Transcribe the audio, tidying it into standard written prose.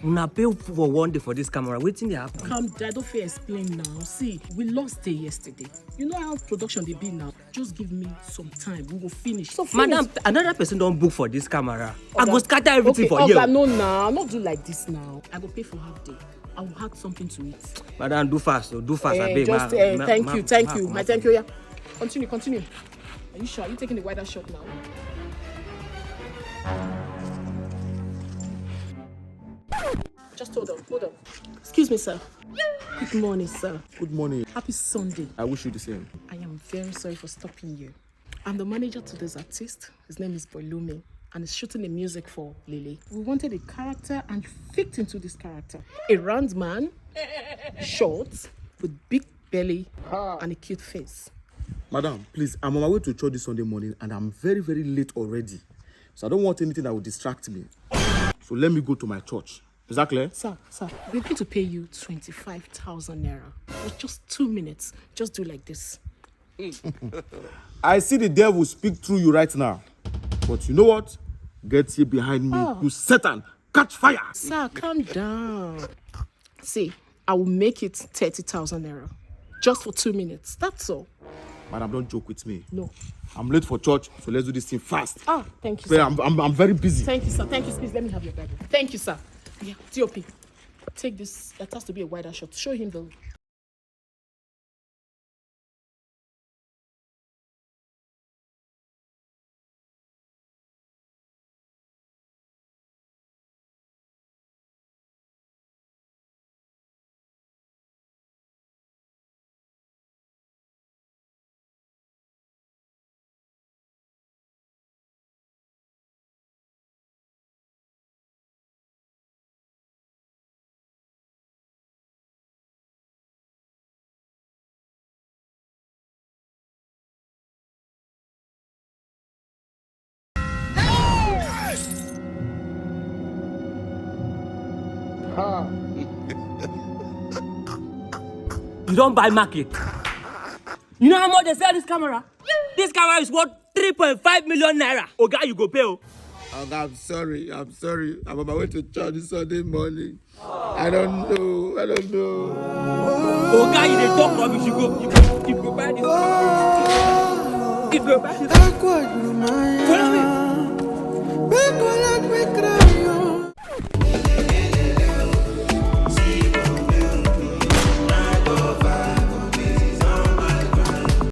Una pay for one day for this camera. Waiting there happen. Calm down, don't feel explain now. See, we lost day yesterday. You know how production they be now. Just give me some time. We will finish. So finish. Madam, another person don't book for this camera. I go scatter everything for you. No, now. Not do like this now. I go pay for half day. I will have something to eat. Madam, do fast. Do fast. I beg. Thank you. Thank you. Yeah. Continue. Are you sure? Are you taking the wider shot now? Just hold on. Excuse me, sir. Good morning, sir. Good morning. Happy Sunday. I wish you the same. I am very sorry for stopping you. I'm the manager to this artist. His name is Bolumi, and he's shooting the music for Lily. We wanted a character and fit into this character. A round man, short, with big belly, and a cute face. Madam, please, I'm on my way to church this Sunday morning and I'm very, very late already. So I don't want anything that will distract me. So let me go to my church. Is that clear? Sir, we're going to pay you 25,000 naira for just 2 minutes. Just do like this. I see the devil speak through you right now. But you know what? Get here behind me, you Satan. Catch fire. Sir, calm down. See, I will make it 30,000 naira. Just for 2 minutes. That's all. Madam, don't joke with me. No. I'm late for church, so let's do this thing fast. Thank you, sir. I'm very busy. Thank you, sir. Please let me have your Bible. Thank you, sir. Yeah, DOP. Take this. That has to be a wider shot. Show him the... You don't buy market. You know how much they sell this camera? This camera is worth 3.5 million naira. Oga, you go pay. I'm sorry. I'm on my way to church this Sunday morning. I don't know. Oga, you dey talk rubbish. You go buy this. You go buy this. Follow me.